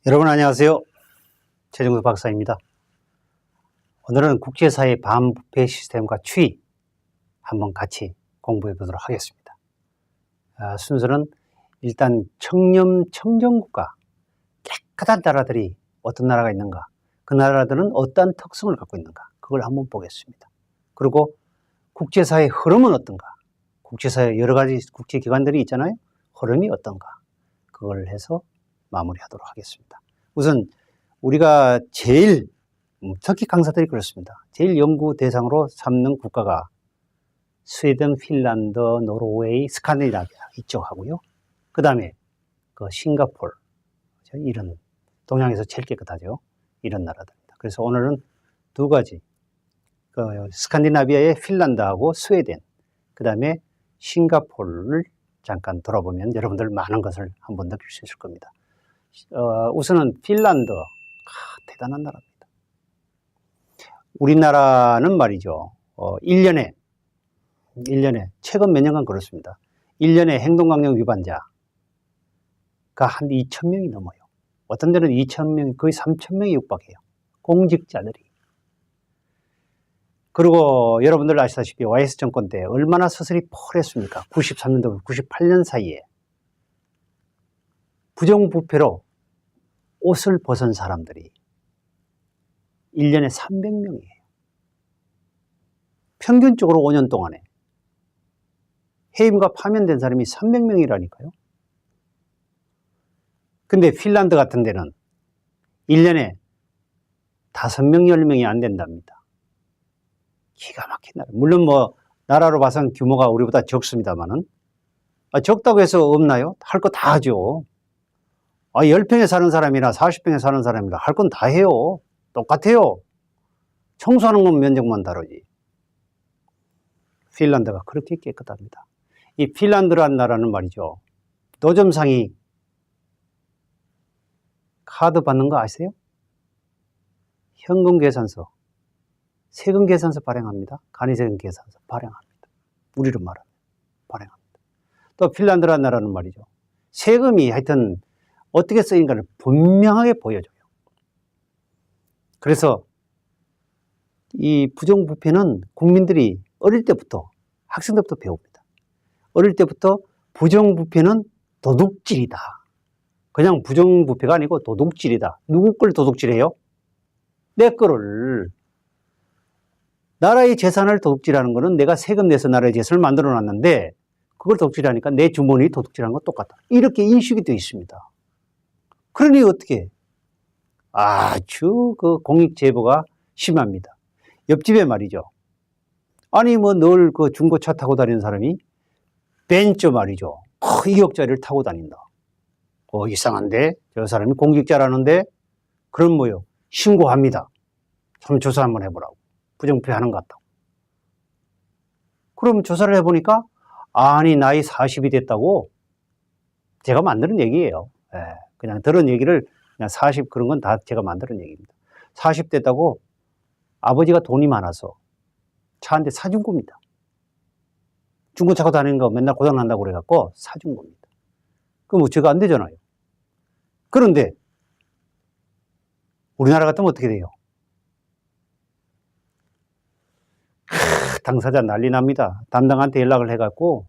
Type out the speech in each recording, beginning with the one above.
여러분 안녕하세요. 최정수 박사입니다. 오늘은 국제사회 반부패 시스템과 추이 한번 같이 공부해 보도록 하겠습니다. 순서는 일단 청정국가, 깨끗한 나라들이 어떤 나라가 있는가, 그 나라들은 어떤 특성을 갖고 있는가, 그걸 한번 보겠습니다. 그리고 국제사회의 흐름은 어떤가, 국제사회 여러 가지 국제기관들이 있잖아요. 흐름이 어떤가, 그걸 해서 마무리하도록 하겠습니다. 우선 우리가 제일 특히 강사들이 그렇습니다. 제일 연구 대상으로 삼는 국가가 스웨덴, 핀란드, 노르웨이, 스칸디나비아 이쪽하고요. 그 다음에 싱가포르, 이런 동양에서 제일 깨끗하죠. 이런 나라들입니다. 그래서 오늘은 두 가지, 스칸디나비아의 핀란드하고 스웨덴, 그 다음에 싱가포르를 잠깐 돌아보면 여러분들 많은 것을 한번 느낄 수 있을 겁니다. 우선은 핀란드, 대단한 나라입니다. 우리나라는 말이죠. 1년에 최근 몇 년간 그렇습니다. 1년에 행동강령 위반자가 한 2,000명이 넘어요. 어떤 데는 2,000명, 거의 3,000명이 육박해요. 공직자들이. 그리고 여러분들 아시다시피 YS 정권 때 얼마나 서슬이 펄했습니까? 93년도 98년 사이에 부정부패로 옷을 벗은 사람들이 1년에 300명이에요. 평균적으로 5년 동안에 해임과 파면된 사람이 300명이라니까요. 근데 핀란드 같은 데는 1년에 5명, 10명이 안 된답니다. 기가 막힌 나라. 물론 나라로 봐서는 규모가 우리보다 적습니다만은, 적다고 해서 없나요? 할 거 다 하죠. 10평에 사는 사람이나 40평에 사는 사람이나 할 건 다 해요. 똑같아요. 청소하는 건 면적만 다르지. 핀란드가 그렇게 깨끗합니다. 이 핀란드라는 나라는 말이죠. 노점상이 카드 받는 거 아세요? 현금 계산서, 세금 계산서 발행합니다. 간이세금 계산서 발행합니다. 우리로 말하면 발행합니다. 또 핀란드라는 나라는 말이죠. 세금이 하여튼 어떻게 쓰인가를 분명하게 보여줘요. 그래서 이 부정부패는 국민들이 어릴 때부터, 학생 때부터 배웁니다. 어릴 때부터 부정부패는 도둑질이다. 그냥 부정부패가 아니고 도둑질이다. 누구 걸 도둑질해요? 내 거를. 나라의 재산을 도둑질하는 거는 내가 세금 내서 나라의 재산을 만들어 놨는데 그걸 도둑질하니까 내 주머니 도둑질하는 거 똑같다. 이렇게 인식이 되어 있습니다. 그러니 어떻게? 아주 공익제보가 심합니다. 옆집에 말이죠. 아니 늘 중고차 타고 다니는 사람이 벤츠 말이죠. 2억짜리를 타고 다닌다. 이상한데? 저 사람이 공직자라는데? 그럼 뭐요? 신고합니다. 좀 조사 한번 해보라고. 부정부패 하는 것 같다고. 그럼 조사를 해보니까 아니 나이 40이 됐다고. 제가 만드는 얘기예요. 그냥 들은 얘기를 그냥 40 그런 건 다 제가 만드는 얘기입니다. 40 됐다고 아버지가 돈이 많아서 차 한 대 사준 겁니다. 중고차 타고 다니는 거 맨날 고장난다고 그래갖고 사준 겁니다. 그럼 제가 안 되잖아요. 그런데 우리나라 같으면 어떻게 돼요? 당사자 난리 납니다. 담당한테 연락을 해갖고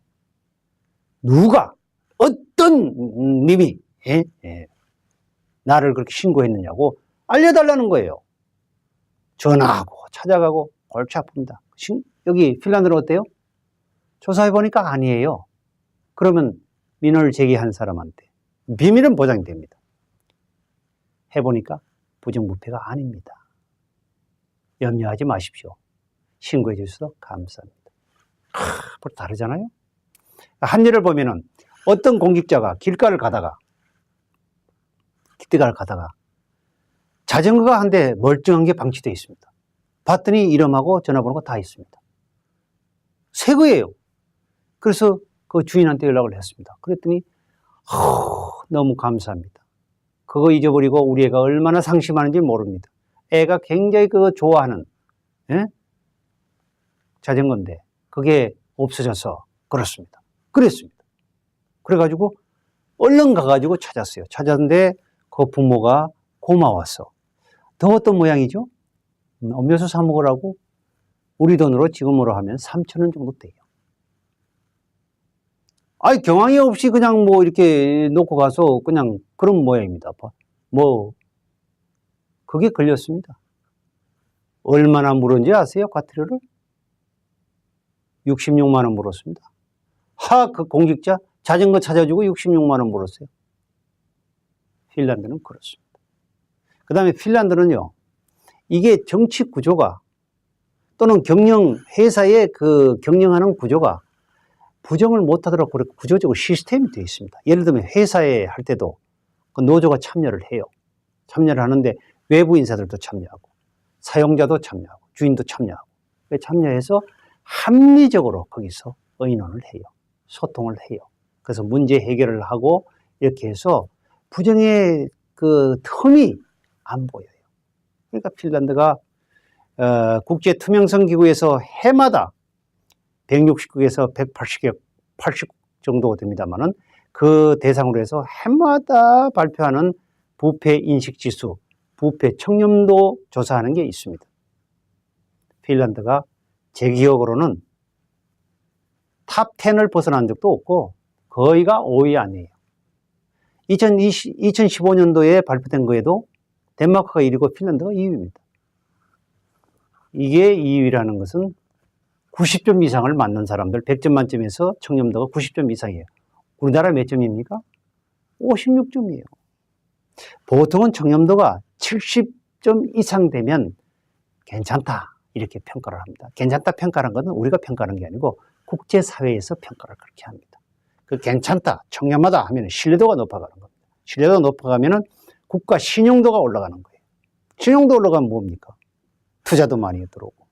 누가 어떤 님이 나를 그렇게 신고했느냐고 알려달라는 거예요. 전화하고 찾아가고 골치 아픕니다. 여기 핀란드는 어때요? 조사해보니까 아니에요. 그러면 민원을 제기한 사람한테 비밀은 보장이 됩니다. 해보니까 부정부패가 아닙니다. 염려하지 마십시오. 신고해 주셔서 감사합니다. 다르잖아요? 한 예를 보면은 어떤 공직자가 길가를 가다가 자전거가 한 대 멀쩡한 게 방치되어 있습니다. 봤더니 이름하고 전화번호가 다 있습니다. 새 거예요. 그래서 그 주인한테 연락을 했습니다. 그랬더니 너무 감사합니다. 그거 잊어버리고 우리 애가 얼마나 상심하는지 모릅니다. 애가 굉장히 그거 좋아하는 자전거인데 그게 없어져서 그렇습니다. 그랬습니다. 그래가지고 얼른 가가지고 찾았어요. 찾았는데 그 부모가 고마워서 더 어떤 모양이죠? 음료수 사 먹으라고 우리 돈으로 지금으로 하면 3,000원 정도 돼요. 아니, 경황이 없이 그냥 뭐 이렇게 놓고 가서 그냥 그런 모양입니다. 뭐, 그게 걸렸습니다. 얼마나 물었는지 아세요? 과태료를? 66만 원 물었습니다. 그 공직자 자전거 찾아주고 66만 원 물었어요. 핀란드는 그렇습니다. 그 다음에 핀란드는요, 이게 정치 구조가 또는 회사의 그 경영하는 구조가 부정을 못하더라도 그렇게 구조적으로 시스템이 되어 있습니다. 예를 들면 회사에 할 때도 그 노조가 참여를 해요. 참여를 하는데 외부 인사들도 참여하고 사용자도 참여하고 주인도 참여하고 참여해서 합리적으로 거기서 의논을 해요. 소통을 해요. 그래서 문제 해결을 하고 이렇게 해서 부정의 그 틈이 안 보여요. 그러니까 핀란드가 국제 투명성 기구에서 해마다 160국에서 180개, 80국 정도 됩니다만은 그 대상으로 해서 해마다 발표하는 부패 인식 지수, 부패 청렴도 조사하는 게 있습니다. 핀란드가 제 기억으로는 탑 10을 벗어난 적도 없고 거의가 5위 아니에요. 2015년도에 발표된 거에도 덴마크가 1위고 핀란드가 2위입니다. 이게 2위라는 것은 90점 이상을 맞는 사람들, 100점 만점에서 청렴도가 90점 이상이에요. 우리나라 몇 점입니까? 56점이에요. 보통은 청렴도가 70점 이상 되면 괜찮다 이렇게 평가를 합니다. 괜찮다 평가하는 것은 우리가 평가하는 게 아니고 국제사회에서 평가를 그렇게 합니다. 그 괜찮다, 청렴하다 하면 신뢰도가 높아가는 겁니다. 신뢰도가 높아가면 국가 신용도가 올라가는 거예요. 신용도 올라가면 뭡니까? 투자도 많이 들어오고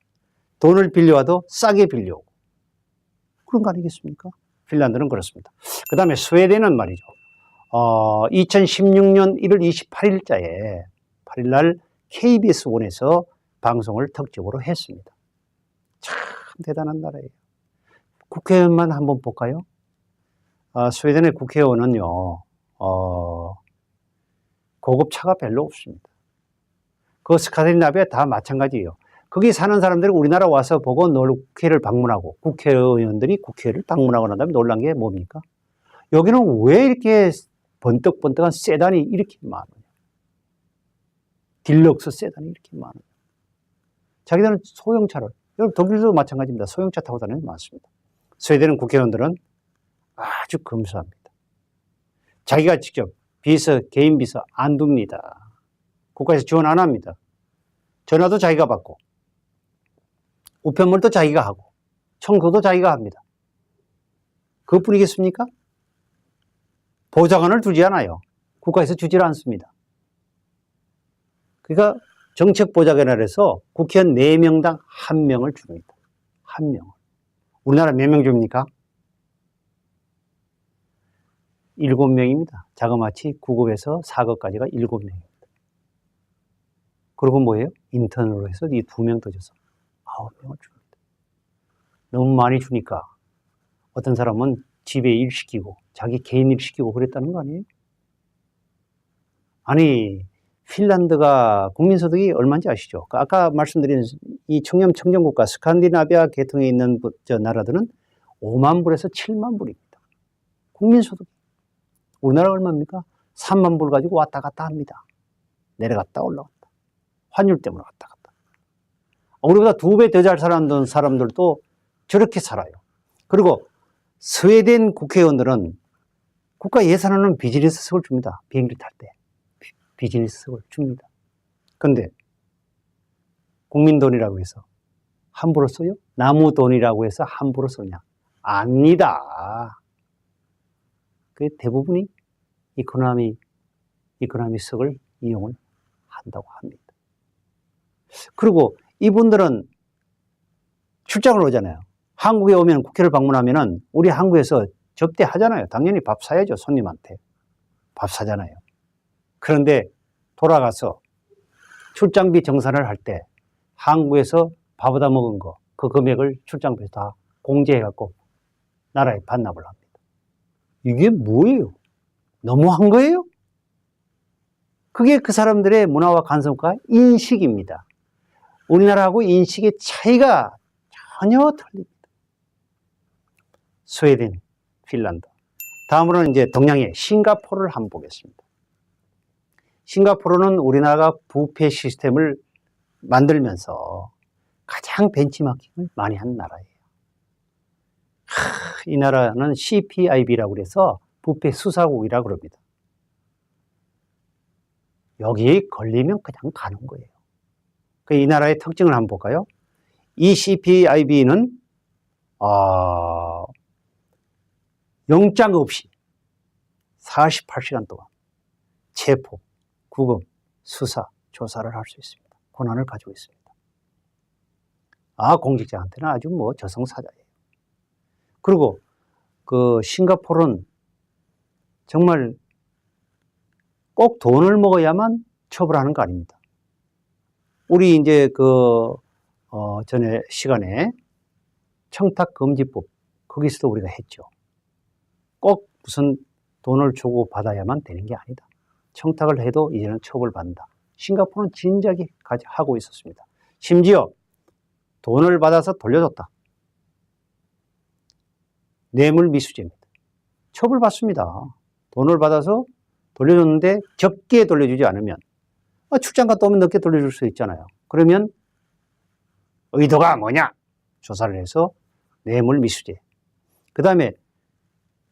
돈을 빌려와도 싸게 빌려오고 그런 거 아니겠습니까? 핀란드는 그렇습니다. 그 다음에 스웨덴은 말이죠. 2016년 1월 28일자에 8일날 KBS1에서 방송을 특집으로 했습니다. 참 대단한 나라예요. 국회의원만 한번 볼까요? 스웨덴의 국회의원은요, 고급차가 별로 없습니다. 그 스카딘나비아 다 마찬가지예요. 거기 사는 사람들이 우리나라 와서 보고 국회를 방문하고 국회의원들이 국회를 방문하고 난 다음에 놀란 게 뭡니까? 여기는 왜 이렇게 번뜩번뜩한 세단이 이렇게 많아요? 딜럭스 세단이 이렇게 많아요. 자기들은 소형차를, 여러분 독일도 마찬가지입니다. 소형차 타고 다니는 게 많습니다. 스웨덴은 국회의원들은 아주 검소합니다. 자기가 직접 개인 비서 안 둡니다. 국가에서 지원 안 합니다. 전화도 자기가 받고 우편물도 자기가 하고 청소도 자기가 합니다. 그것뿐이겠습니까? 보좌관을 두지 않아요. 국가에서 주질 않습니다. 그러니까 정책보좌관이라서 국회의원 4명당 1명을 줍니다. 1명을. 우리나라 몇 명 줍니까? 7명입니다. 자그마치 9급에서 4급까지가 7명입니다. 그리고 뭐예요? 인턴으로 해서 이 2명 더 줘서 9명을 줍니다. 너무 많이 주니까 어떤 사람은 집에 일 시키고 자기 개인 일 시키고 그랬다는 거 아니에요? 아니 핀란드가 국민소득이 얼마인지 아시죠? 아까 말씀드린 이 청정국가 스칸디나비아 계통에 있는 나라들은 5만 불에서 7만 불입니다. 국민소득. 우리나라 얼마입니까? 3만 불 가지고 왔다 갔다 합니다. 내려갔다 올라갔다. 환율 때문에 왔다 갔다. 우리보다 2배 더 잘 사는 사람들도 저렇게 살아요. 그리고 스웨덴 국회의원들은 국가 예산에는 비즈니스석을 줍니다. 비행기 탈 때. 비즈니스석을 줍니다. 그런데 국민 돈이라고 해서 함부로 써요? 나무 돈이라고 해서 함부로 쓰냐? 아니다. 그 대부분이 이코노미석을 이용을 한다고 합니다. 그리고 이분들은 출장을 오잖아요. 한국에 오면 국회를 방문하면은 우리 한국에서 접대하잖아요. 당연히 밥 사야죠. 손님한테. 밥 사잖아요. 그런데 돌아가서 출장비 정산을 할 때 한국에서 밥 얻어 먹은 거, 그 금액을 출장비에서 다 공제해갖고 나라에 반납을 합니다. 이게 뭐예요? 너무한 거예요? 그게 그 사람들의 문화와 관성과 인식입니다. 우리나라하고 인식의 차이가 전혀 틀립니다. 스웨덴, 핀란드. 다음으로는 이제 동양의 싱가포르를 한번 보겠습니다. 싱가포르는 우리나라가 부패 시스템을 만들면서 가장 벤치마킹을 많이 한 나라예요. 이 나라는 CPIB라고 그래서 부패 수사국이라고 그럽니다. 여기에 걸리면 그냥 가는 거예요. 이 나라의 특징을 한번 볼까요? 이 CPIB는 영장 없이 48시간 동안 체포, 구금, 수사, 조사를 할 수 있습니다. 권한을 가지고 있습니다. 공직자한테는 아주 저승사자예요. 그리고 그 싱가포르는 정말 꼭 돈을 먹어야만 처벌하는 거 아닙니다. 우리 이제 전에 시간에 청탁금지법, 거기서도 우리가 했죠. 꼭 무슨 돈을 주고 받아야만 되는 게 아니다. 청탁을 해도 이제는 처벌받는다. 싱가포르는 진작에 하고 있었습니다. 심지어 돈을 받아서 돌려줬다. 뇌물미수죄입니다. 처벌받습니다. 돈을 받아서 돌려줬는데 적게 돌려주지 않으면 출장 갔다 오면 늦게 돌려줄 수 있잖아요. 그러면 의도가 뭐냐? 조사를 해서 뇌물미수죄. 그 다음에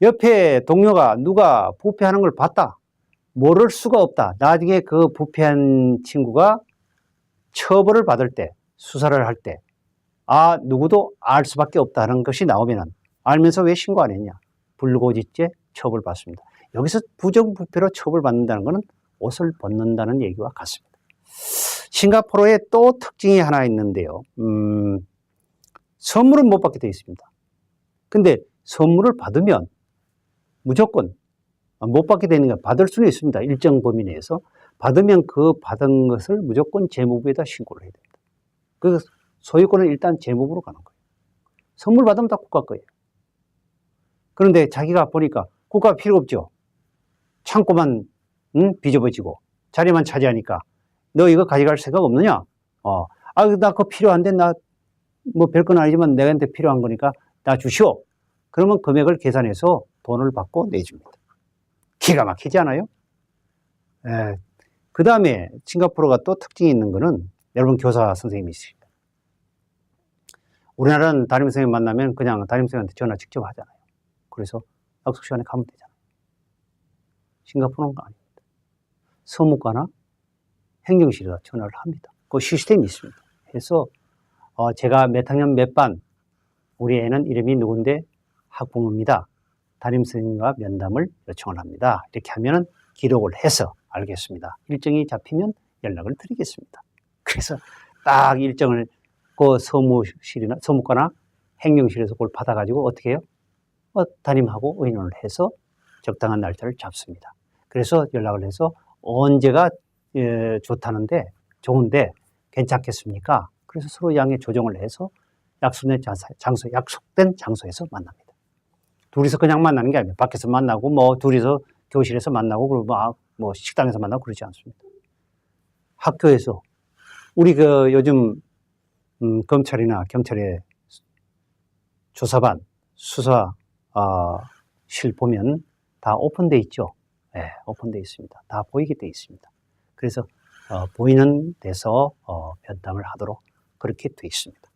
옆에 동료가 누가 부패하는 걸 봤다. 모를 수가 없다. 나중에 그 부패한 친구가 처벌을 받을 때, 수사를 할 때, 누구도 알 수밖에 없다는 것이 나오면은 알면서 왜 신고 안 했냐? 불고지죄 처벌받습니다. 여기서 부정부패로 처벌받는다는 것은 옷을 벗는다는 얘기와 같습니다. 싱가포르에 또 특징이 하나 있는데요. 선물은 못 받게 되어 있습니다. 근데 선물을 받으면 무조건 못 받게 되는 게 받을 수는 있습니다. 일정 범위 내에서. 받으면 그 받은 것을 무조건 재무부에다 신고를 해야 됩니다. 그 소유권은 일단 재무부로 가는 거예요. 선물 받으면 다 국가 거예요. 그런데 자기가 보니까 국가 필요 없죠. 창고만 비좁아지고 자리만 차지하니까 너 이거 가져갈 생각 없느냐? 나 그거 필요한데 나 별건 아니지만 내한테 필요한 거니까 나 주시오. 그러면 금액을 계산해서 돈을 받고 내줍니다. 기가 막히지 않아요? 그 다음에 싱가포르가 또 특징이 있는 거는 여러분 교사 선생님이시죠. 우리나라는 담임 선생님 만나면 그냥 담임 선생님한테 전화 직접 하잖아요. 그래서 약속 시간에 가면 되잖아요. 싱가포르는 아닙니다. 서무과나 행정실에다 전화를 합니다. 그 시스템이 있습니다. 그래서 제가 몇 학년 몇 반, 우리 애는 이름이 누군데 학부모입니다. 담임 선생님과 면담을 요청을 합니다. 이렇게 하면은 기록을 해서 알겠습니다. 일정이 잡히면 연락을 드리겠습니다. 그래서 딱 일정을 그 서무과나 행정실에서 그걸 받아가지고 어떻게 해요? 담임하고 의논을 해서 적당한 날짜를 잡습니다. 그래서 연락을 해서 언제가 좋은데 괜찮겠습니까? 그래서 서로 양해 조정을 해서 약속된 장소에서 만납니다. 둘이서 그냥 만나는 게 아니에요. 밖에서 만나고 둘이서 교실에서 만나고 그리고 식당에서 만나고 그러지 않습니다. 학교에서 우리 요즘 검찰이나 경찰의 조사반, 수사실 보면 다 오픈돼 있죠. 네, 오픈돼 있습니다. 다 보이게 돼 있습니다. 그래서 보이는 데서 면담을 하도록 그렇게 돼 있습니다.